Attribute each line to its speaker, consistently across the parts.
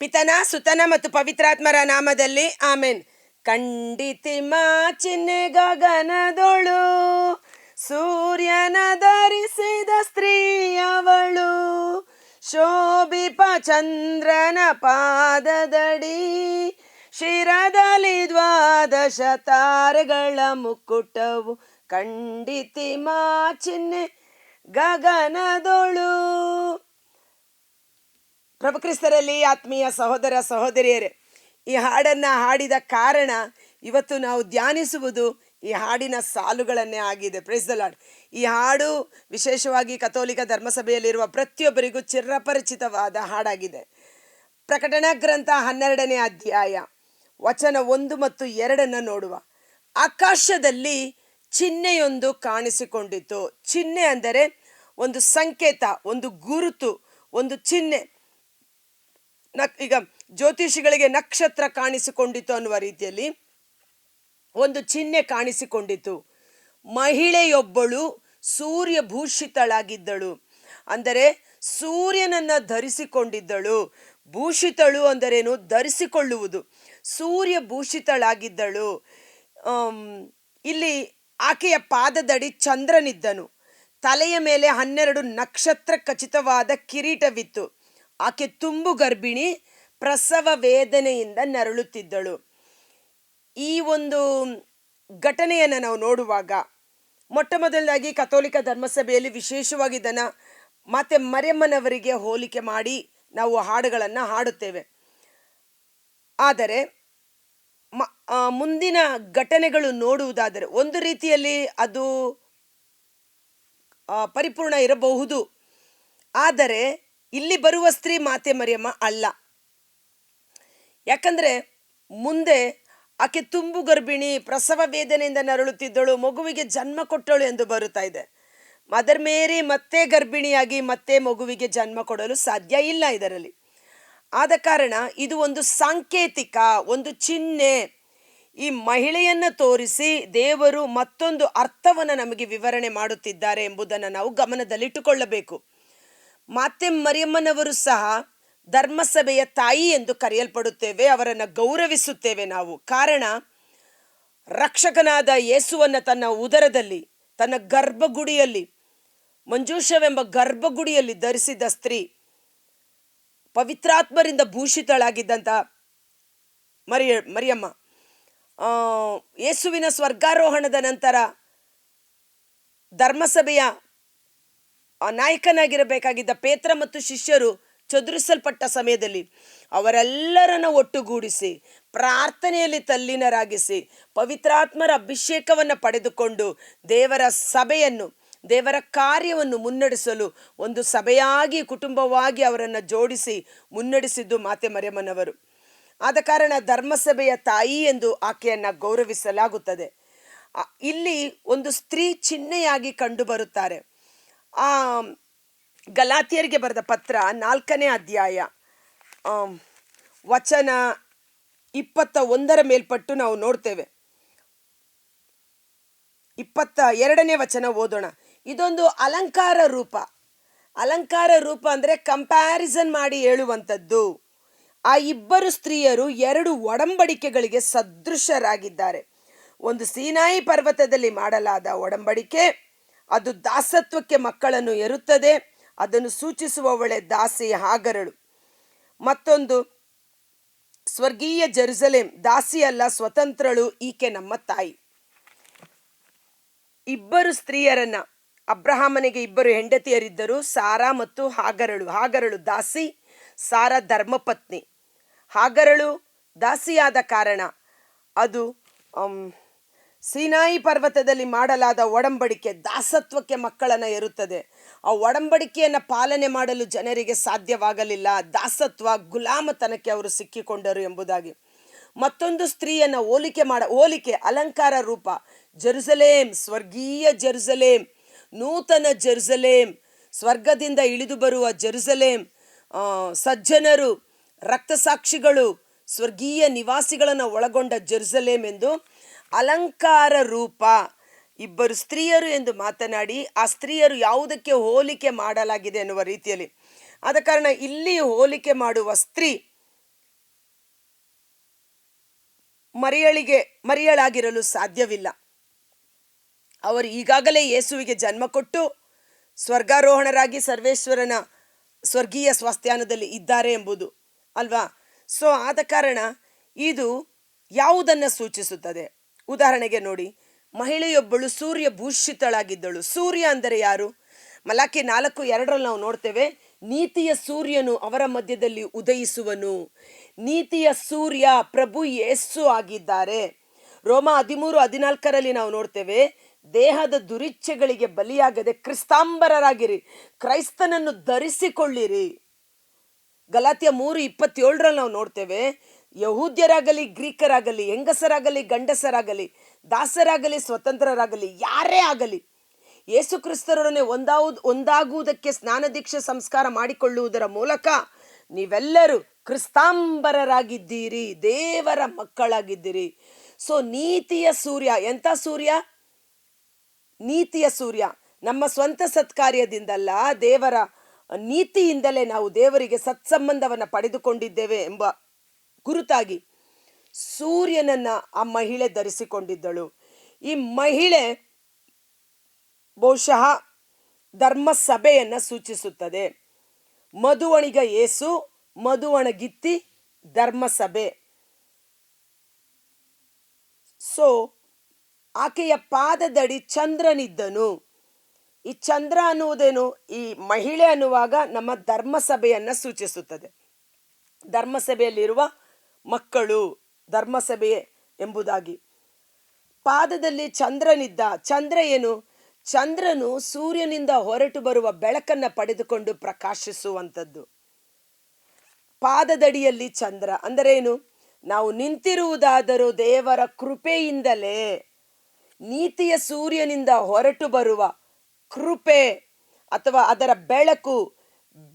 Speaker 1: ಪಿತನ ಸುತನ ಮತ್ತು ಪವಿತ್ರಾತ್ಮರ ನಾಮದಲ್ಲಿ ಆಮೆನ್. ಖಂಡಿತಿ ಮಾಚಿನ್ನೆ ಗಗನದೊಳು ಸೂರ್ಯನ ಧರಿಸಿದ ಸ್ತ್ರೀಯವಳು, ಶೋಭಿಪ ಚಂದ್ರನ ಪಾದದಡಿ ಶಿರದಲ್ಲಿ 12 ತಾರೆಗಳ ಮುಕ್ಕುಟವು. ಖಂಡಿತಿ ಮಾಚಿನ್ನೆ ಗಗನದೊಳು. ಪ್ರಭು ಕ್ರಿಸ್ತರಲ್ಲಿ ಆತ್ಮೀಯ ಸಹೋದರ ಸಹೋದರಿಯರೇ, ಈ ಹಾಡನ್ನು ಹಾಡಿದ ಕಾರಣ ಇವತ್ತು ನಾವು ಧ್ಯಾನಿಸುವುದು ಈ ಹಾಡಿನ ಸಾಲುಗಳನ್ನೇ ಆಗಿದೆ. Price the lord. ಈ ಹಾಡು ವಿಶೇಷವಾಗಿ ಕಥೋಲಿಕ ಧರ್ಮಸಭೆಯಲ್ಲಿರುವ ಪ್ರತಿಯೊಬ್ಬರಿಗೂ ಚಿರಪರಿಚಿತವಾದ ಹಾಡಾಗಿದೆ. ಪ್ರಕಟಣಾ ಗ್ರಂಥ 12ನೇ ಅಧ್ಯಾಯ ವಚನ 1 ಮತ್ತು 2 ನೋಡುವ. ಆಕಾಶದಲ್ಲಿ ಚಿಹ್ನೆಯೊಂದು ಕಾಣಿಸಿಕೊಂಡಿತು. ಚಿಹ್ನೆ ಅಂದರೆ ಒಂದು ಸಂಕೇತ, ಒಂದು ಗುರುತು, ಒಂದು ಚಿಹ್ನೆ. ಈಗ ಜ್ಯೋತಿಷಿಗಳಿಗೆ ನಕ್ಷತ್ರ ಕಾಣಿಸಿಕೊಂಡಿತು ಅನ್ನುವ ರೀತಿಯಲ್ಲಿ ಒಂದು ಚಿಹ್ನೆ ಕಾಣಿಸಿಕೊಂಡಿತು. ಮಹಿಳೆಯೊಬ್ಬಳು ಸೂರ್ಯಭೂಷಿತಳಾಗಿದ್ದಳು, ಅಂದರೆ ಸೂರ್ಯನನ್ನು ಧರಿಸಿಕೊಂಡಿದ್ದಳು. ಭೂಷಿತಳು ಅಂದರೇನು? ಧರಿಸಿಕೊಳ್ಳುವುದು. ಸೂರ್ಯಭೂಷಿತಳಾಗಿದ್ದಳು. ಇಲ್ಲಿ ಆಕೆಯ ಪಾದದಡಿ ಚಂದ್ರನಿದ್ದನು. ತಲೆಯ ಮೇಲೆ 12 ನಕ್ಷತ್ರ ಖಚಿತವಾದ ಕಿರೀಟವಿತ್ತು. ಆಕೆ ತುಂಬು ಗರ್ಭಿಣಿ, ಪ್ರಸವ ವೇದನೆಯಿಂದ ನರಳುತ್ತಿದ್ದಳು. ಈ ಒಂದು ಘಟನೆಯನ್ನು ನಾವು ನೋಡುವಾಗ ಮೊಟ್ಟ ಮೊದಲದಾಗಿ ಕಥೋಲಿಕ ಧರ್ಮಸಭೆಯಲ್ಲಿ ವಿಶೇಷವಾಗಿ ಇದನ್ನು ಮತ್ತೆ ಮರಿಯಮ್ಮನವರಿಗೆ ಹೋಲಿಕೆ ಮಾಡಿ ನಾವು ಹಾಡುಗಳನ್ನು ಹಾಡುತ್ತೇವೆ. ಆದರೆ ಮುಂದಿನ ಘಟನೆಗಳು ನೋಡುವುದಾದರೆ ಒಂದು ರೀತಿಯಲ್ಲಿ ಅದು ಪರಿಪೂರ್ಣ ಇರಬಹುದು. ಆದರೆ ಇಲ್ಲಿ ಬರುವ ಸ್ತ್ರೀ ಮಾತೆ ಮರಿಯಮ್ಮ ಅಲ್ಲ. ಯಾಕಂದರೆ ಮುಂದೆ ಆಕೆ ತುಂಬು ಗರ್ಭಿಣಿ, ಪ್ರಸವ ವೇದನೆಯಿಂದ ನರಳುತ್ತಿದ್ದಳು, ಮಗುವಿಗೆ ಜನ್ಮ ಕೊಟ್ಟಳು ಎಂದು ಬರುತ್ತಾ ಇದೆ. ಮದರ್ ಮೇರಿ ಮತ್ತೆ ಗರ್ಭಿಣಿಯಾಗಿ ಮತ್ತೆ ಮಗುವಿಗೆ ಜನ್ಮ ಕೊಡಲು ಸಾಧ್ಯ ಇಲ್ಲ ಇದರಲ್ಲಿ. ಆದ ಕಾರಣ ಇದು ಒಂದು ಸಾಂಕೇತಿಕ, ಒಂದು ಚಿಹ್ನೆ. ಈ ಮಹಿಳೆಯನ್ನು ತೋರಿಸಿ ದೇವರು ಮತ್ತೊಂದು ಅರ್ಥವನ್ನು ನಮಗೆ ವಿವರಣೆ ಮಾಡುತ್ತಿದ್ದಾರೆ ಎಂಬುದನ್ನು ನಾವು ಗಮನದಲ್ಲಿಟ್ಟುಕೊಳ್ಳಬೇಕು. ಮಾತೆ ಮರಿಯಮ್ಮನವರು ಸಹ ಧರ್ಮಸಭೆಯ ತಾಯಿ ಎಂದು ಕರೆಯಲ್ಪಡುತ್ತೇವೆ, ಅವರನ್ನು ಗೌರವಿಸುತ್ತೇವೆ ನಾವು. ಕಾರಣ, ರಕ್ಷಕನಾದ ಯೇಸುವನ್ನು ತನ್ನ ಉದರದಲ್ಲಿ, ತನ್ನ ಗರ್ಭಗುಡಿಯಲ್ಲಿ, ಮಂಜೂಷವೆಂಬ ಗರ್ಭಗುಡಿಯಲ್ಲಿ ಧರಿಸಿದ ಸ್ತ್ರೀ, ಪವಿತ್ರಾತ್ಮರಿಂದ ಭೂಷಿತಳಾಗಿದ್ದಂಥ ಮರಿಯಮ್ಮ. ಯೇಸುವಿನ ಸ್ವರ್ಗಾರೋಹಣದ ನಂತರ ಧರ್ಮಸಭೆಯ ನಾಯಕನಾಗಿರಬೇಕಾಗಿದ್ದ ಪೇತ್ರ ಮತ್ತು ಶಿಷ್ಯರು ಚದುರಿಸಲ್ಪಟ್ಟ ಸಮಯದಲ್ಲಿ ಅವರೆಲ್ಲರನ್ನು ಒಟ್ಟುಗೂಡಿಸಿ ಪ್ರಾರ್ಥನೆಯಲ್ಲಿ ತಲ್ಲೀನರಾಗಿಸಿ ಪವಿತ್ರಾತ್ಮರ ಅಭಿಷೇಕವನ್ನು ಪಡೆದುಕೊಂಡು ದೇವರ ಸಭೆಯನ್ನು, ದೇವರ ಕಾರ್ಯವನ್ನು ಮುನ್ನಡೆಸಲು ಒಂದು ಸಭೆಯಾಗಿ, ಕುಟುಂಬವಾಗಿ ಅವರನ್ನು ಜೋಡಿಸಿ ಮುನ್ನಡೆಸಿದ್ದು ಮಾತೆ ಮರಿಯಮ್ಮನವರು. ಆದ ಕಾರಣ ಧರ್ಮಸಭೆಯ ತಾಯಿ ಎಂದು ಆಕೆಯನ್ನು ಗೌರವಿಸಲಾಗುತ್ತದೆ. ಇಲ್ಲಿ ಒಂದು ಸ್ತ್ರೀ ಚಿಹ್ನೆಯಾಗಿ ಕಂಡು ಬರುತ್ತಾರೆ. ಗಲಾತಿಯರಿಗೆ ಬರೆದ ಪತ್ರ 4ನೇ ಅಧ್ಯಾಯ ವಚನ 21 ಮೇಲ್ಪಟ್ಟು ನಾವು ನೋಡ್ತೇವೆ. 22ನೇ ವಚನ ಓದೋಣ. ಇದೊಂದು ಅಲಂಕಾರ ರೂಪ. ಅಲಂಕಾರ ರೂಪ ಅಂದರೆ ಕಂಪ್ಯಾರಿಸನ್ ಮಾಡಿ ಹೇಳುವಂಥದ್ದು. ಆ ಇಬ್ಬರು ಸ್ತ್ರೀಯರು 2 ಒಡಂಬಡಿಕೆಗಳಿಗೆ ಸದೃಶರಾಗಿದ್ದಾರೆ. ಒಂದು ಸೀನಾಯಿ ಪರ್ವತದಲ್ಲಿ ಮಾಡಲಾದ ಒಡಂಬಡಿಕೆ, ಅದು ದಾಸತ್ವಕ್ಕೆ ಮಕ್ಕಳನ್ನು ಎರುತ್ತದೆ, ಅದನ್ನು ಸೂಚಿಸುವವಳೆ ದಾಸಿ ಹಾಗರಳು. ಮತ್ತೊಂದು ಸ್ವರ್ಗೀಯ ಜೆರುಸಲೇಮ್, ದಾಸಿ ಅಲ್ಲ ಸ್ವತಂತ್ರಳು, ಈಕೆ ನಮ್ಮ ತಾಯಿ. ಇಬ್ಬರು ಸ್ತ್ರೀಯರನ್ನ, ಅಬ್ರಹಾಮನಿಗೆ 2 ಹೆಂಡತಿಯರಿದ್ದರು, ಸಾರಾ ಮತ್ತು ಹಾಗರಳು. ಹಾಗರಳು ದಾಸಿ, ಸಾರಾ ಧರ್ಮಪತ್ನಿ. ಹಾಗರಳು ದಾಸಿಯಾದ ಕಾರಣ ಅದು ಸೀನಾಯಿ ಪರ್ವತದಲ್ಲಿ ಮಾಡಲಾದ ಒಡಂಬಡಿಕೆ ದಾಸತ್ವಕ್ಕೆ ಮಕ್ಕಳನ್ನು ಎರುತ್ತದೆ. ಆ ಒಡಂಬಡಿಕೆಯನ್ನು ಪಾಲನೆ ಮಾಡಲು ಜನರಿಗೆ ಸಾಧ್ಯವಾಗಲಿಲ್ಲ. ದಾಸತ್ವ, ಗುಲಾಮತನಕ್ಕೆ ಅವರು ಸಿಕ್ಕಿಕೊಂಡರು ಎಂಬುದಾಗಿ. ಮತ್ತೊಂದು ಸ್ತ್ರೀಯನ್ನು ಹೋಲಿಕೆ ಅಲಂಕಾರ ರೂಪ, ಜೆರುಸಲೇಮ್, ಸ್ವರ್ಗೀಯ ಜೆರುಸಲೇಮ್, ನೂತನ ಜೆರುಸಲೇಮ್, ಸ್ವರ್ಗದಿಂದ ಇಳಿದು ಬರುವ ಜೆರುಸಲೇಮ್, ಸಜ್ಜನರು, ರಕ್ತಸಾಕ್ಷಿಗಳು, ಸ್ವರ್ಗೀಯ ನಿವಾಸಿಗಳನ್ನು ಒಳಗೊಂಡ ಜೆರುಸಲೇಮ್ ಎಂದು ಅಲಂಕಾರ ರೂಪ. ಇಬ್ಬರು ಸ್ತ್ರೀಯರು ಎಂದು ಮಾತನಾಡಿ ಆ ಸ್ತ್ರೀಯರು ಯಾವುದಕ್ಕೆ ಹೋಲಿಕೆ ಮಾಡಲಾಗಿದೆ ಎನ್ನುವ ರೀತಿಯಲ್ಲಿ. ಆದ ಕಾರಣ ಇಲ್ಲಿ ಹೋಲಿಕೆ ಮಾಡುವ ಸ್ತ್ರೀ ಮರಿಯಳಾಗಿರಲು ಸಾಧ್ಯವಿಲ್ಲ. ಅವರು ಈಗಾಗಲೇ ಯೇಸುವಿಗೆ ಜನ್ಮ ಕೊಟ್ಟು ಸ್ವರ್ಗಾರೋಹಣರಾಗಿ ಸರ್ವೇಶ್ವರನ ಸ್ವರ್ಗೀಯ ಸ್ವಾಸ್ಥ್ಯಾನದಲ್ಲಿ ಇದ್ದಾರೆ ಎಂಬುದು ಅಲ್ವಾ. ಸೊ ಆದ ಕಾರಣ ಇದು ಯಾವುದನ್ನು ಸೂಚಿಸುತ್ತದೆ? ಉದಾಹರಣೆಗೆ ನೋಡಿ, ಮಹಿಳೆಯೊಬ್ಬಳು ಸೂರ್ಯ ಭೂಷಿತಳಾಗಿದ್ದಳು. ಸೂರ್ಯ ಅಂದರೆ ಯಾರು? ಮಲಾಕಿ 4:2 ನಾವು ನೋಡ್ತೇವೆ, ನೀತಿಯ ಸೂರ್ಯನು ಅವರ ಮಧ್ಯದಲ್ಲಿ ಉದಯಿಸುವನು. ನೀತಿಯ ಸೂರ್ಯ ಪ್ರಭು ಯೇಸು ಆಗಿದ್ದಾರೆ. ರೋಮ 13:14 ನಾವು ನೋಡ್ತೇವೆ, ದೇಹದ ದುರಿಚ್ಛೆಗಳಿಗೆ ಬಲಿಯಾಗದೆ ಕ್ರಿಸ್ತಾಂಬರರಾಗಿರಿ, ಕ್ರೈಸ್ತನನ್ನು ಧರಿಸಿಕೊಳ್ಳಿರಿ. ಗಲಾತ್ಯ 3:27 ನಾವು ನೋಡ್ತೇವೆ, ಯಹೂದ್ಯರಾಗಲಿ ಗ್ರೀಕರಾಗಲಿ, ಹೆಂಗಸರಾಗಲಿ ಗಂಡಸರಾಗಲಿ, ದಾಸರಾಗಲಿ ಸ್ವತಂತ್ರರಾಗಲಿ, ಯಾರೇ ಆಗಲಿ ಯೇಸು ಕ್ರಿಸ್ತರೊಡನೆ ಒಂದಾಗುವುದಕ್ಕೆ ಸ್ನಾನ ದೀಕ್ಷೆ ಸಂಸ್ಕಾರ ಮಾಡಿಕೊಳ್ಳುವುದರ ಮೂಲಕ ನೀವೆಲ್ಲರೂ ಕ್ರಿಸ್ತಾಂಬರರಾಗಿದ್ದೀರಿ, ದೇವರ ಮಕ್ಕಳಾಗಿದ್ದೀರಿ. ಸೊ ನೀತಿಯ ಸೂರ್ಯ ಎಂಥ ಸೂರ್ಯ? ನೀತಿಯ ಸೂರ್ಯ. ನಮ್ಮ ಸ್ವಂತ ಸತ್ಕಾರ್ಯದಿಂದಲ್ಲ, ದೇವರ ನೀತಿಯಿಂದಲೇ ನಾವು ದೇವರಿಗೆ ಸತ್ಸಂಬಂಧವನ್ನು ಪಡೆದುಕೊಂಡಿದ್ದೇವೆ ಎಂಬ ಗುರುತಾಗಿ ಸೂರ್ಯನನ್ನ ಆ ಮಹಿಳೆ ಧರಿಸಿಕೊಂಡಿದ್ದಳು. ಈ ಮಹಿಳೆ ಬಹುಶಃ ಧರ್ಮ ಸಭೆಯನ್ನು ಸೂಚಿಸುತ್ತದೆ. ಮಧುವಣಿಗ ಯೇಸು, ಮಧುವಣಗಿತ್ತಿ ಧರ್ಮಸಭೆ. ಸೊ ಆಕೆಯ ಪಾದದಡಿ ಚಂದ್ರನಿದ್ದನು. ಈ ಚಂದ್ರ ಅನ್ನುವುದೇನು? ಈ ಮಹಿಳೆ ಅನ್ನುವಾಗ ನಮ್ಮ ಧರ್ಮಸಭೆಯನ್ನು ಸೂಚಿಸುತ್ತದೆ. ಧರ್ಮಸಭೆಯಲ್ಲಿರುವ ಮಕ್ಕಳು ಧರ್ಮಸಭೆ ಎಂಬುದಾಗಿ. ಪಾದದಲ್ಲಿ ಚಂದ್ರನಿದ್ದ. ಚಂದ್ರ ಏನು? ಚಂದ್ರನು ಸೂರ್ಯನಿಂದ ಹೊರಟು ಬರುವ ಬೆಳಕನ್ನು ಪಡೆದುಕೊಂಡು ಪ್ರಕಾಶಿಸುವಂಥದ್ದು. ಪಾದದಡಿಯಲ್ಲಿ ಚಂದ್ರ ಅಂದರೆ ಏನು? ನಾವು ನಿಂತಿರುವುದಾದರೂ ದೇವರ ಕೃಪೆಯಿಂದಲೇ, ನೀತಿಯ ಸೂರ್ಯನಿಂದ ಹೊರಟು ಬರುವ ಕೃಪೆ ಅಥವಾ ಅದರ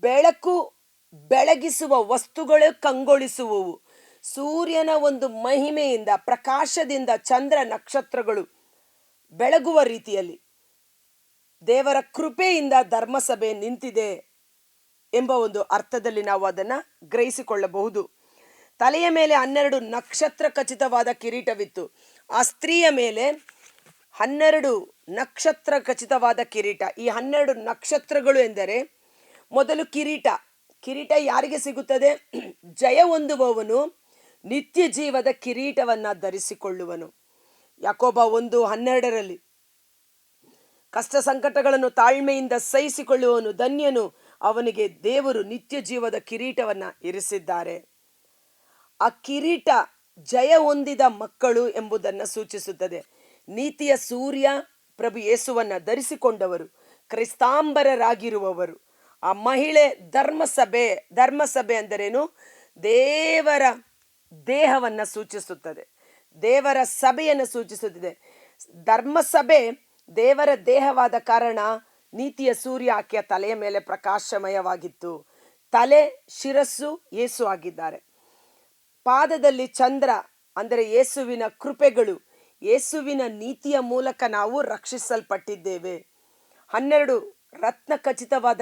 Speaker 1: ಬೆಳಕು ಬೆಳಗಿಸುವ ವಸ್ತುಗಳು ಕಂಗೊಳಿಸುವವು. ಸೂರ್ಯನ ಒಂದು ಮಹಿಮೆಯಿಂದ, ಪ್ರಕಾಶದಿಂದ ಚಂದ್ರ ನಕ್ಷತ್ರಗಳು ಬೆಳಗುವ ರೀತಿಯಲ್ಲಿ ದೇವರ ಕೃಪೆಯಿಂದ ಧರ್ಮಸಭೆ ನಿಂತಿದೆ ಎಂಬ ಒಂದು ಅರ್ಥದಲ್ಲಿ ನಾವು ಅದನ್ನು ಗ್ರಹಿಸಿಕೊಳ್ಳಬಹುದು. ತಲೆಯ ಮೇಲೆ 12 ನಕ್ಷತ್ರ ಖಚಿತವಾದ ಕಿರೀಟವಿತ್ತು. ಆ ಸ್ತ್ರೀಯ ಮೇಲೆ 12 ನಕ್ಷತ್ರ ಖಚಿತವಾದ ಕಿರೀಟ. ಈ 12 ನಕ್ಷತ್ರಗಳು ಎಂದರೆ, ಮೊದಲು ಕಿರೀಟ ಯಾರಿಗೆ ಸಿಗುತ್ತದೆ? ಜಯ ಹೊಂದುವವನು ನಿತ್ಯ ಜೀವದ ಕಿರೀಟವನ್ನು ಧರಿಸಿಕೊಳ್ಳುವನು. ಯಾಕೋಬ 1:12 ಕಷ್ಟ ಸಂಕಟಗಳನ್ನು ತಾಳ್ಮೆಯಿಂದ ಸಹಿಸಿಕೊಳ್ಳುವವನು ಧನ್ಯನು, ಅವನಿಗೆ ದೇವರು ನಿತ್ಯ ಜೀವದ ಕಿರೀಟವನ್ನು ಇರಿಸಿದ್ದಾರೆ. ಆ ಕಿರೀಟ ಜಯ ಹೊಂದಿದ ಮಕ್ಕಳು ಎಂಬುದನ್ನು ಸೂಚಿಸುತ್ತದೆ. ನೀತಿಯ ಸೂರ್ಯ ಪ್ರಭು ಯೇಸುವನ್ನು ಧರಿಸಿಕೊಂಡವರು, ಕ್ರಿಸ್ತಾಂಬರರಾಗಿರುವವರು. ಆ ಮಹಿಳೆ ಧರ್ಮಸಭೆ ಅಂದರೇನು? ದೇವರ ದೇಹವನ್ನು ಸೂಚಿಸುತ್ತದೆ, ದೇವರ ಸಭೆಯನ್ನು ಸೂಚಿಸುತ್ತದೆ. ಧರ್ಮಸಭೆ ದೇವರ ದೇಹವಾದ ಕಾರಣ ನೀತಿಯ ಸೂರ್ಯ ಆಕೆಯ ತಲೆಯ ಮೇಲೆ ಪ್ರಕಾಶಮಯವಾಗಿತ್ತು. ತಲೆ, ಶಿರಸ್ಸು ಯೇಸು ಆಗಿದ್ದಾರೆ. ಪಾದದಲ್ಲಿ ಚಂದ್ರ ಅಂದರೆ ಯೇಸುವಿನ ಕೃಪೆಗಳು, ಯೇಸುವಿನ ನೀತಿಯ ಮೂಲಕ ನಾವು ರಕ್ಷಿಸಲ್ಪಟ್ಟಿದ್ದೇವೆ. 12 ರತ್ನ ಖಚಿತವಾದ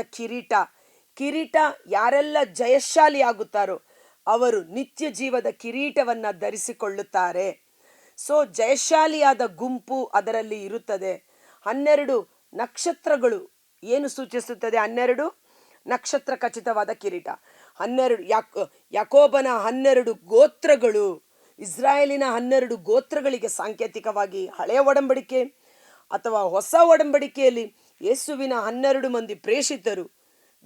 Speaker 1: ಕಿರೀಟ ಯಾರೆಲ್ಲ ಜಯಶಾಲಿ ಆಗುತ್ತಾರೋ ಅವರು ನಿತ್ಯ ಜೀವದ ಕಿರೀಟವನ್ನು ಧರಿಸಿಕೊಳ್ಳುತ್ತಾರೆ. ಸೊ ಜಯಶಾಲಿಯಾದ ಗುಂಪು ಅದರಲ್ಲಿ ಇರುತ್ತದೆ. 12 ನಕ್ಷತ್ರಗಳು ಏನು ಸೂಚಿಸುತ್ತದೆ? 12 ನಕ್ಷತ್ರ ಖಚಿತವಾದ ಕಿರೀಟ. 12 ಯಾಕೋಬನ 12 ಗೋತ್ರಗಳು, ಇಸ್ರಾಯೇಲಿನ 12 ಗೋತ್ರಗಳಿಗೆ ಸಾಂಕೇತಿಕವಾಗಿ ಹಳೆಯ ಒಡಂಬಡಿಕೆ ಅಥವಾ ಹೊಸ ಒಡಂಬಡಿಕೆಯಲ್ಲಿ ಯೇಸುವಿನ 12 ಮಂದಿ ಪ್ರೇಷಿತರು,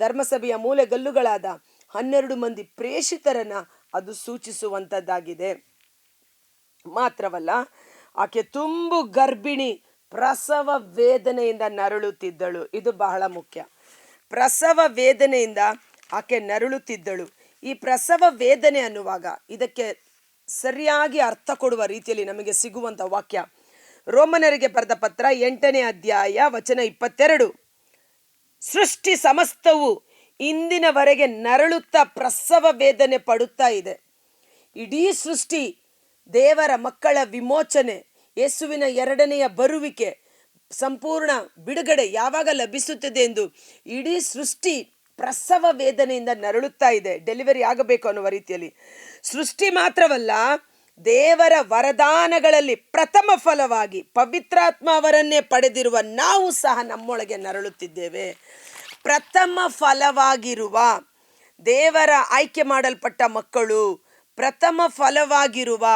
Speaker 1: ಧರ್ಮಸಭೆಯ ಮೂಲೆಗಲ್ಲುಗಳಾದ 12 ಮಂದಿ ಪ್ರೇಷಿತರನ್ನ ಅದು ಸೂಚಿಸುವಂಥದ್ದಾಗಿದೆ. ಮಾತ್ರವಲ್ಲ, ಆಕೆ ತುಂಬು ಗರ್ಭಿಣಿ, ಪ್ರಸವ ವೇದನೆಯಿಂದ ನರಳುತ್ತಿದ್ದಳು. ಇದು ಬಹಳ ಮುಖ್ಯ. ಪ್ರಸವ ವೇದನೆಯಿಂದ ಆಕೆ ನರಳುತ್ತಿದ್ದಳು. ಈ ಪ್ರಸವ ವೇದನೆ ಅನ್ನುವಾಗ ಇದಕ್ಕೆ ಸರಿಯಾಗಿ ಅರ್ಥ ಕೊಡುವ ರೀತಿಯಲ್ಲಿ ನಮಗೆ ಸಿಗುವಂಥ ವಾಕ್ಯ ರೋಮನರಿಗೆ ಬರೆದ ಪತ್ರ 8ನೇ ಅಧ್ಯಾಯ ವಚನ 22. ಸೃಷ್ಟಿ ಸಮಸ್ತವು ಇಂದಿನವರೆಗೆ ನರಳುತ್ತಾ ಪ್ರಸವ ವೇದನೆ ಪಡುತ್ತಾ ಇದೆ. ಇಡೀ ಸೃಷ್ಟಿ ದೇವರ ಮಕ್ಕಳ ವಿಮೋಚನೆ, ಯೇಸುವಿನ 2ನೆಯ ಬರುವಿಕೆ, ಸಂಪೂರ್ಣ ಬಿಡುಗಡೆ ಯಾವಾಗ ಲಭಿಸುತ್ತದೆ ಎಂದು ಇಡೀ ಸೃಷ್ಟಿ ಪ್ರಸವ ವೇದನೆಯಿಂದ ನರಳುತ್ತಾ ಇದೆ. ಡೆಲಿವರಿ ಆಗಬೇಕು ಅನ್ನುವ ರೀತಿಯಲ್ಲಿ. ಸೃಷ್ಟಿ ಮಾತ್ರವಲ್ಲ, ದೇವರ ವರದಾನಗಳಲ್ಲಿ ಪ್ರಥಮ ಫಲವಾಗಿ ಪವಿತ್ರಾತ್ಮ ಅವರನ್ನೇ ಪಡೆದಿರುವ ನಾವು ಸಹ ನಮ್ಮೊಳಗೆ ನರಳುತ್ತಿದ್ದೇವೆ. ಪ್ರಥಮ ಫಲವಾಗಿರುವ ದೇವರ ಆಯ್ಕೆ ಮಾಡಲ್ಪಟ್ಟ ಮಕ್ಕಳು, ಪ್ರಥಮ ಫಲವಾಗಿರುವ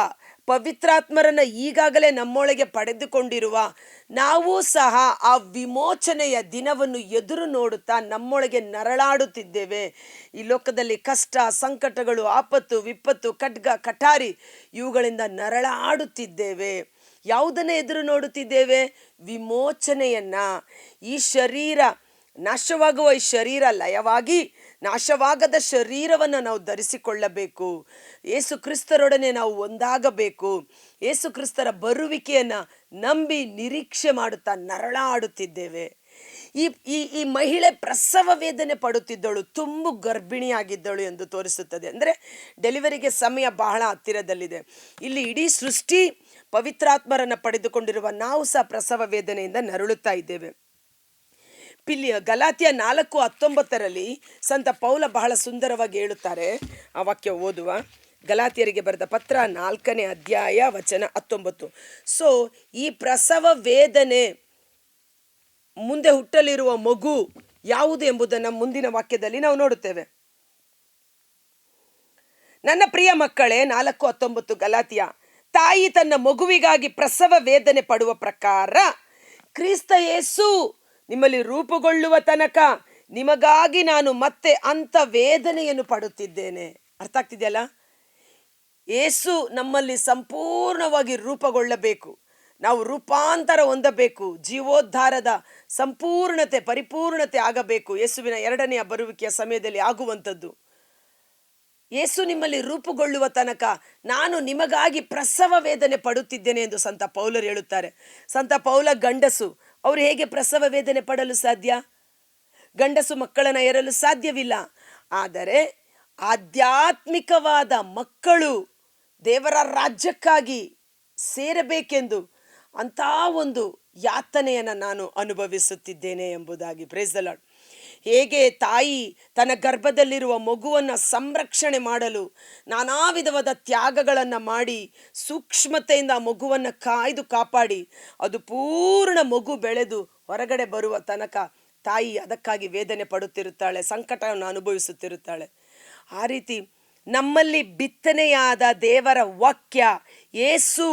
Speaker 1: ಪವಿತ್ರಾತ್ಮರನ್ನ ಈಗಾಗಲೇ ನಮ್ಮೊಳಗೆ ಪಡೆದುಕೊಂಡಿರುವ ನಾವು ಸಹ ಆ ವಿಮೋಚನೆಯ ದಿನವನ್ನು ಎದುರು ನೋಡುತ್ತಾ ನಮ್ಮೊಳಗೆ ನರಳಾಡುತ್ತಿದ್ದೇವೆ. ಈ ಲೋಕದಲ್ಲಿ ಕಷ್ಟ, ಸಂಕಟಗಳು, ಆಪತ್ತು, ವಿಪತ್ತು, ಖಡ್ಗ, ಕಠಾರಿ ಇವುಗಳಿಂದ ನರಳಾಡುತ್ತಿದ್ದೇವೆ. ಯಾವುದನ್ನು ಎದುರು ನೋಡುತ್ತಿದ್ದೇವೆ? ವಿಮೋಚನೆಯನ್ನ. ಈ ಶರೀರ ನಾಶವಾಗುವ ಈ ಶರೀರ ಲಯವಾಗಿ ನಾಶವಾಗದ ಶರೀರವನ್ನು ನಾವು ಧರಿಸಿಕೊಳ್ಳಬೇಕು. ಯೇಸು ಕ್ರಿಸ್ತರೊಡನೆ ನಾವು ಒಂದಾಗಬೇಕು. ಯೇಸು ಕ್ರಿಸ್ತರ ಬರುವಿಕೆಯನ್ನು ನಂಬಿ ನಿರೀಕ್ಷೆ ಮಾಡುತ್ತಾ ನರಳಾಡುತ್ತಿದ್ದೇವೆ. ಈ ಈ ಈ ಮಹಿಳೆ ಪ್ರಸವ ವೇದನೆ ಪಡುತ್ತಿದ್ದಳು, ತುಂಬು ಗರ್ಭಿಣಿಯಾಗಿದ್ದಳು ಎಂದು ತೋರಿಸುತ್ತದೆ. ಅಂದರೆ ಡೆಲಿವರಿಗೆ ಸಮಯ ಬಹಳ ಹತ್ತಿರದಲ್ಲಿದೆ. ಇಲ್ಲಿ ಇಡೀ ಸೃಷ್ಟಿ ಪವಿತ್ರಾತ್ಮರನ್ನು ಪಡೆದುಕೊಂಡಿರುವ ನಾವು ಸಹ ಪ್ರಸವ ವೇದನೆಯಿಂದ ನರಳುತ್ತಾ ಇದ್ದೇವೆ. ಗಲಾತ್ಯ 4:19 ಸಂತ ಪೌಲ ಬಹಳ ಸುಂದರವಾಗಿ ಹೇಳುತ್ತಾರೆ. ಆ ವಾಕ್ಯ ಓದುವ. ಗಲಾತ್ಯರಿಗೆ ಬರೆದ ಪತ್ರ 4ನೇ ಅಧ್ಯಾಯ ವಚನ 19. ಸೊ ಈ ಪ್ರಸವ ವೇದನೆ, ಮುಂದೆ ಹುಟ್ಟಲಿರುವ ಮಗು ಯಾವುದು ಎಂಬುದನ್ನು ಮುಂದಿನ ವಾಕ್ಯದಲ್ಲಿ ನಾವು ನೋಡುತ್ತೇವೆ. ನನ್ನ ಪ್ರಿಯ ಮಕ್ಕಳೇ, 4:19 ಗಲಾತ್ಯ, ತಾಯಿ ತನ್ನ ಮಗುವಿಗಾಗಿ ಪ್ರಸವ ವೇದನೆ ಪಡುವ ಪ್ರಕಾರ ಕ್ರಿಸ್ತ ಯೇಸು ನಿಮ್ಮಲ್ಲಿ ರೂಪುಗೊಳ್ಳುವ ತನಕ ನಿಮಗಾಗಿ ನಾನು ಮತ್ತೆ ಅಂಥ ವೇದನೆಯನ್ನು ಪಡುತ್ತಿದ್ದೇನೆ. ಅರ್ಥ ಆಗ್ತಿದೆಯಲ್ಲ? ಯೇಸು ನಮ್ಮಲ್ಲಿ ಸಂಪೂರ್ಣವಾಗಿ ರೂಪುಗೊಳ್ಳಬೇಕು, ನಾವು ರೂಪಾಂತರ ಹೊಂದಬೇಕು, ಜೀವೋದ್ಧಾರದ ಸಂಪೂರ್ಣತೆ, ಪರಿಪೂರ್ಣತೆ ಆಗಬೇಕು. ಯೇಸುವಿನ 2ನೇ ಬರುವಿಕೆಯ ಸಮಯದಲ್ಲಿ ಆಗುವಂಥದ್ದು. ಯೇಸು ನಿಮ್ಮಲ್ಲಿ ರೂಪುಗೊಳ್ಳುವ ತನಕ ನಾನು ನಿಮಗಾಗಿ ಪ್ರಸವ ವೇದನೆ ಪಡುತ್ತಿದ್ದೇನೆ ಎಂದು ಸಂತ ಪೌಲರು ಹೇಳುತ್ತಾರೆ. ಸಂತ ಪೌಲ ಗಂಡಸು, ಅವರು ಹೇಗೆ ಪ್ರಸವ ವೇದನೆ ಪಡಲು ಸಾಧ್ಯ? ಗಂಡಸು ಮಕ್ಕಳನ್ನು ಹೆರಲು ಸಾಧ್ಯವಿಲ್ಲ. ಆದರೆ ಆಧ್ಯಾತ್ಮಿಕವಾದ ಮಕ್ಕಳು ದೇವರ ರಾಜ್ಯಕ್ಕಾಗಿ ಸೇರಬೇಕೆಂದು ಅಂಥ ಒಂದು ಯಾತನೆಯನ್ನು ನಾನು ಅನುಭವಿಸುತ್ತಿದ್ದೇನೆ ಎಂಬುದಾಗಿ. Price the lord. ಹೇಗೆ ತಾಯಿ ತನ್ನ ಗರ್ಭದಲ್ಲಿರುವ ಮಗುವನ್ನು ಸಂರಕ್ಷಣೆ ಮಾಡಲು ನಾನಾ ವಿಧವಾದ ತ್ಯಾಗಗಳನ್ನು ಮಾಡಿ ಸೂಕ್ಷ್ಮತೆಯಿಂದ ಆ ಮಗುವನ್ನು ಕಾಪಾಡಿ ಅದು ಪೂರ್ಣ ಮಗು ಬೆಳೆದು ಹೊರಗಡೆ ಬರುವ ತನಕ ತಾಯಿ ಅದಕ್ಕಾಗಿ ವೇದನೆ ಪಡುತ್ತಿರುತ್ತಾಳೆ, ಸಂಕಟವನ್ನು ಅನುಭವಿಸುತ್ತಿರುತ್ತಾಳೆ. ಆ ರೀತಿ ನಮ್ಮಲ್ಲಿ ಬಿತ್ತನೆಯಾದ ದೇವರ ವಾಕ್ಯ ಯೇಸು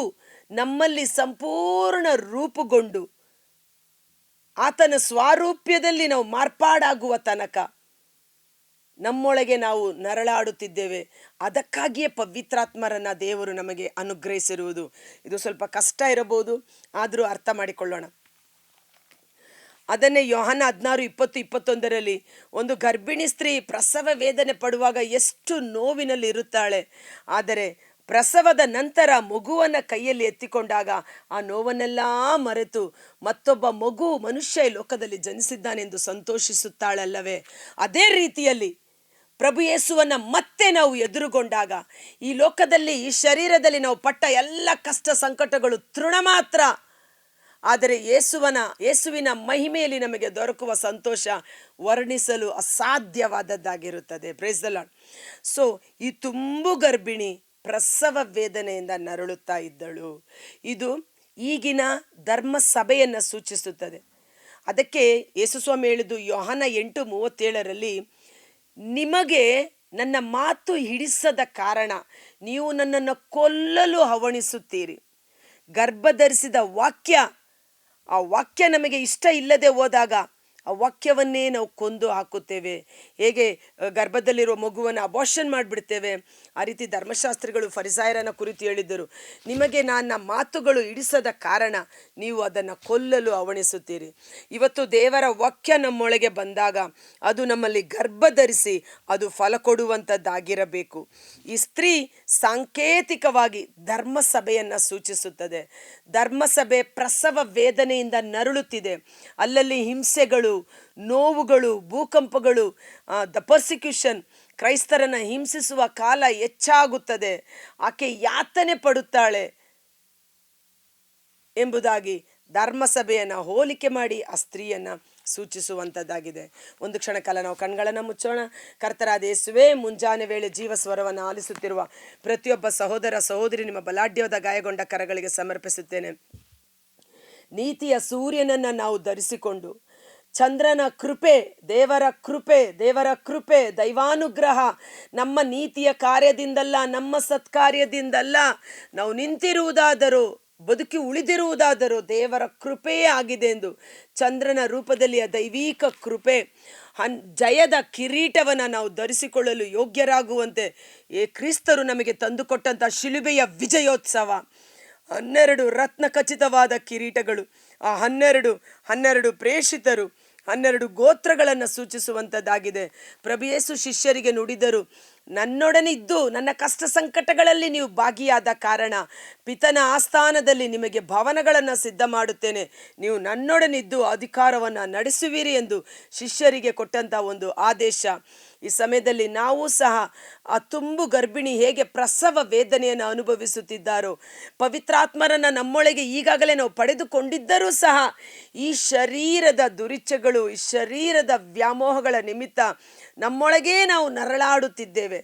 Speaker 1: ನಮ್ಮಲ್ಲಿ ಸಂಪೂರ್ಣ ರೂಪುಗೊಂಡು ಆತನ ಸ್ವಾರೂಪ್ಯದಲ್ಲಿ ನಾವು ಮಾರ್ಪಾಡಾಗುವ ತನಕ ನಮ್ಮೊಳಗೆ ನಾವು ನರಳಾಡುತ್ತಿದ್ದೇವೆ. ಅದಕ್ಕಾಗಿಯೇ ಪವಿತ್ರಾತ್ಮರನ್ನು ದೇವರು ನಮಗೆ ಅನುಗ್ರಹಿಸಿರುವುದು. ಇದು ಸ್ವಲ್ಪ ಕಷ್ಟ ಇರಬಹುದು, ಆದರೂ ಅರ್ಥ ಮಾಡಿಕೊಳ್ಳೋಣ. ಅದನ್ನೇ ಯೋಹಾನ 16:20-21 ಒಂದು ಗರ್ಭಿಣಿ ಸ್ತ್ರೀ ಪ್ರಸವ ವೇದನೆ ಪಡುವಾಗ ಎಷ್ಟು ನೋವಿನಲ್ಲಿ ಇರುತ್ತಾಳೆ. ಆದರೆ ಪ್ರಸವದ ನಂತರ ಮಗುವನ್ನು ಕೈಯಲ್ಲಿ ಎತ್ತಿಕೊಂಡಾಗ ಆ ನೋವನ್ನೆಲ್ಲ ಮರೆತು ಮತ್ತೊಬ್ಬ ಮನುಷ್ಯ ಈ ಲೋಕದಲ್ಲಿ ಜನಿಸಿದ್ದಾನೆಂದು ಸಂತೋಷಿಸುತ್ತಾಳಲ್ಲವೇ? ಅದೇ ರೀತಿಯಲ್ಲಿ ಪ್ರಭು ಯೇಸುವನ್ನು ಮತ್ತೆ ನಾವು ಎದುರುಗೊಂಡಾಗ ಈ ಲೋಕದಲ್ಲಿ, ಈ ಶರೀರದಲ್ಲಿ ನಾವು ಪಟ್ಟ ಎಲ್ಲ ಕಷ್ಟ ಸಂಕಟಗಳು ತೃಣ ಮಾತ್ರ. ಆದರೆ ಯೇಸುವಿನ ಮಹಿಮೆಯಲ್ಲಿ ನಮಗೆ ದೊರಕುವ ಸಂತೋಷ ವರ್ಣಿಸಲು ಅಸಾಧ್ಯವಾದದ್ದಾಗಿರುತ್ತದೆ. Praise the Lord. ಸೊ ಈ ತುಂಬು ಗರ್ಭಿಣಿ ಪ್ರಸವ ವೇದನೆಯಿಂದ ನರಳುತ್ತಾ ಇದ್ದಳು. ಇದು ಈಗಿನ ಧರ್ಮ ಸಭೆಯನ್ನು ಸೂಚಿಸುತ್ತದೆ. ಅದಕ್ಕೆ ಯೇಸುಸ್ವಾಮಿ ಹೇಳಿದ್ದು ಯೋಹಾನ 8:37 ನಿಮಗೆ ನನ್ನ ಮಾತು ಹಿಡಿಸದ ಕಾರಣ ನೀವು ನನ್ನನ್ನು ಕೊಲ್ಲಲು ಹವಣಿಸುತ್ತೀರಿ. ಗರ್ಭಧರಿಸಿದ ಆ ವಾಕ್ಯ ನಮಗೆ ಇಷ್ಟ ಇಲ್ಲದೆ ಹೋದಾಗ ಆ ವಾಕ್ಯವನ್ನೇ ನಾವು ಕೊಂದು ಹಾಕುತ್ತೇವೆ. ಹೇಗೆ ಗರ್ಭದಲ್ಲಿರುವ ಮಗುವನ್ನು ಅಬೋಷನ್ ಮಾಡಿಬಿಡ್ತೇವೆ, ಆ ರೀತಿ ಧರ್ಮಶಾಸ್ತ್ರಿಗಳು ಫರಿಸಾಯರನ್ನ ಕುರಿತು ಹೇಳಿದ್ದರು, ನಿಮಗೆ ನನ್ನ ಮಾತುಗಳು ಹಿಡಿಸದ ಕಾರಣ ನೀವು ಅದನ್ನು ಕೊಲ್ಲಲು ಹವಣಿಸುತ್ತೀರಿ. ಇವತ್ತು ದೇವರ ವಾಕ್ಯ ನಮ್ಮೊಳಗೆ ಬಂದಾಗ ಅದು ನಮ್ಮಲ್ಲಿ ಗರ್ಭಧರಿಸಿ ಅದು ಫಲ ಕೊಡುವಂಥದ್ದಾಗಿರಬೇಕು. ಈ ಸ್ತ್ರೀ ಸಾಂಕೇತಿಕವಾಗಿ ಧರ್ಮಸಭೆಯನ್ನು ಸೂಚಿಸುತ್ತದೆ. ಧರ್ಮಸಭೆ ಪ್ರಸವ ವೇದನೆಯಿಂದ ನರಳುತ್ತಿದೆ. ಅಲ್ಲಲ್ಲಿ ಹಿಂಸೆಗಳು, ನೋವುಗಳು, ಭೂಕಂಪಗಳು, ದ ಪರ್ಸಿಕ್ಯೂಷನ್, ಕ್ರೈಸ್ತರನ್ನು ಹಿಂಸಿಸುವ ಕಾಲ ಹೆಚ್ಚಾಗುತ್ತದೆ. ಆಕೆ ಯಾತನೆ ಪಡುತ್ತಾಳೆ ಎಂಬುದಾಗಿ ಧರ್ಮಸಭೆಯನ್ನು ಹೋಲಿಕೆ ಮಾಡಿ ಆ ಸ್ತ್ರೀಯನ್ನು ಸೂಚಿಸುವಂಥದ್ದಾಗಿದೆ. ಒಂದು ಕ್ಷಣ ಕಾಲ ನಾವು ಕಣ್ಗಳನ್ನು ಮುಚ್ಚೋಣ. ಕರ್ತರಾದ ಯೇಸುವೇ, ಮುಂಜಾನೆ ವೇಳೆ ಜೀವ ಸ್ವರವನ್ನು ಆಲಿಸುತ್ತಿರುವ ಪ್ರತಿಯೊಬ್ಬ ಸಹೋದರ ಸಹೋದರಿ ನಿಮ್ಮ ಬಲಾಢ್ಯವಾದ ಗಾಯಗೊಂಡ ಕರಗಳಿಗೆ ಸಮರ್ಪಿಸುತ್ತೇನೆ. ನೀತಿಯ ಸೂರ್ಯನನ್ನು ನಾವು ಧರಿಸಿಕೊಂಡು ಚಂದ್ರನ ಕೃಪೆ, ದೇವರ ಕೃಪೆ ದೈವಾನುಗ್ರಹ ನಮ್ಮ ನೀತಿಯ ಕಾರ್ಯದಿಂದಲ್ಲ, ನಮ್ಮ ಸತ್ಕಾರ್ಯದಿಂದಲ್ಲ, ನಾವು ನಿಂತಿರುವುದಾದರೂ ಬದುಕಿ ಉಳಿದಿರುವುದಾದರೂ ದೇವರ ಕೃಪೆಯೇ ಆಗಿದೆ ಎಂದು ಚಂದ್ರನ ರೂಪದಲ್ಲಿ ಆ ದೈವಿಕ ಕೃಪೆ ಜಯದ ಕಿರೀಟವನ್ನು ನಾವು ಧರಿಸಿಕೊಳ್ಳಲು ಯೋಗ್ಯರಾಗುವಂತೆ ಕ್ರಿಸ್ತರು ನಮಗೆ ತಂದುಕೊಟ್ಟಂಥ ಶಿಲುಬೆಯ ವಿಜಯೋತ್ಸವ 12 ರತ್ನ ಖಚಿತವಾದ ಕಿರೀಟಗಳು, ಆ 12 ಪ್ರೇಷಿತರು 12 ಗೋತ್ರಗಳನ್ನು ಸೂಚಿಸುವಂಥದ್ದಾಗಿದೆ. ಪ್ರಭು ಯೇಸು ಶಿಷ್ಯರಿಗೆ ನುಡಿದರು, ನನ್ನೊಡನೆ ಇದ್ದು ನನ್ನ ಕಷ್ಟ ಸಂಕಟಗಳಲ್ಲಿ ನೀವು ಭಾಗಿಯಾದ ಕಾರಣ ಪಿತನ ಆಸ್ಥಾನದಲ್ಲಿ ನಿಮಗೆ ಭವನಗಳನ್ನು ಸಿದ್ಧ ಮಾಡುತ್ತೇನೆ, ನೀವು ನನ್ನೊಡನಿದ್ದು ಅಧಿಕಾರವನ್ನು ನಡೆಸುವಿರಿ ಎಂದು ಶಿಷ್ಯರಿಗೆ ಕೊಟ್ಟಂಥ ಒಂದು ಆದೇಶ. ಈ ಸಮಯದಲ್ಲಿ ನಾವು ಸಹ ಆ ತುಂಬು ಗರ್ಭಿಣಿ ಹೇಗೆ ಪ್ರಸವ ವೇದನೆಯನ್ನು ಅನುಭವಿಸುತ್ತಿದ್ದಾರೋ, ಪವಿತ್ರಾತ್ಮರನ್ನು ನಮ್ಮೊಳಗೆ ಈಗಾಗಲೇ ನಾವು ಪಡೆದುಕೊಂಡಿದ್ದರೂ ಸಹ ಈ ಶರೀರದ ದುರಿಚ್ಛೆಗಳು, ಈ ಶರೀರದ ವ್ಯಾಮೋಹಗಳ ನಿಮಿತ್ತ ನಮ್ಮೊಳಗೇ ನಾವು ನರಳಾಡುತ್ತಿದ್ದೇವೆ.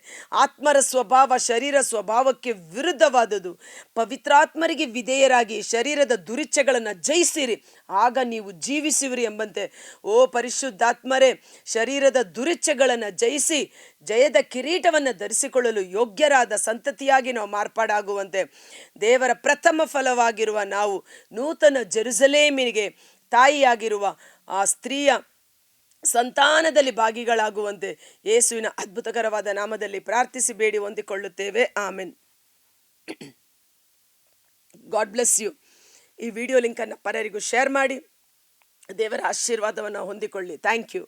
Speaker 1: ಆತ್ಮರ ಸ್ವಭಾವ ಶರೀರ ಸ್ವಭಾವಕ್ಕೆ ವಿರುದ್ಧವಾದುದು. ಪವಿತ್ರಾತ್ಮರಿಗೆ ವಿಧೇಯರಾಗಿ ಶರೀರದ ದುರಿಚ್ಛೆಗಳನ್ನು ಜಯಿಸಿರಿ, ಆಗ ನೀವು ಜೀವಿಸುವಿರಿ ಎಂಬಂತೆ ಓ ಪರಿಶುದ್ಧಾತ್ಮರೇ, ಶರೀರದ ದುರಿಚ್ಛೆಗಳನ್ನು ಜಯಿಸಿ ಜಯದ ಕಿರೀಟವನ್ನು ಧರಿಸಿಕೊಳ್ಳಲು ಯೋಗ್ಯರಾದ ಸಂತತಿಯಾಗಿ ನಾವು ಮಾರ್ಪಾಡಾಗುವಂತೆ ದೇವರ ಪ್ರಥಮ ಫಲವಾಗಿರುವ ನಾವು ನೂತನ ಜೆರುಸಲೇಮಿಗೆ ತಾಯಿಯಾಗಿರುವ ಆ ಸ್ತ್ರೀಯ ಸಂತಾನದಲ್ಲಿ ಭಾಗಿಗಳಾಗುವಂತೆ ಯೇಸುವಿನ ಅದ್ಭುತಕರವಾದ ನಾಮದಲ್ಲಿ ಪ್ರಾರ್ಥಿಸಿ ಬೇಡಿ ಹೊಂದಿಕೊಳ್ಳುತ್ತೇವೆ. ಆಮೆನ್. God bless you. ಈ ವಿಡಿಯೋ ಲಿಂಕನ್ನು ಪರರಿಗೂ ಶೇರ್ ಮಾಡಿ ದೇವರ ಆಶೀರ್ವಾದವನ್ನು ಹೊಂದಿಕೊಳ್ಳಿ. Thank you.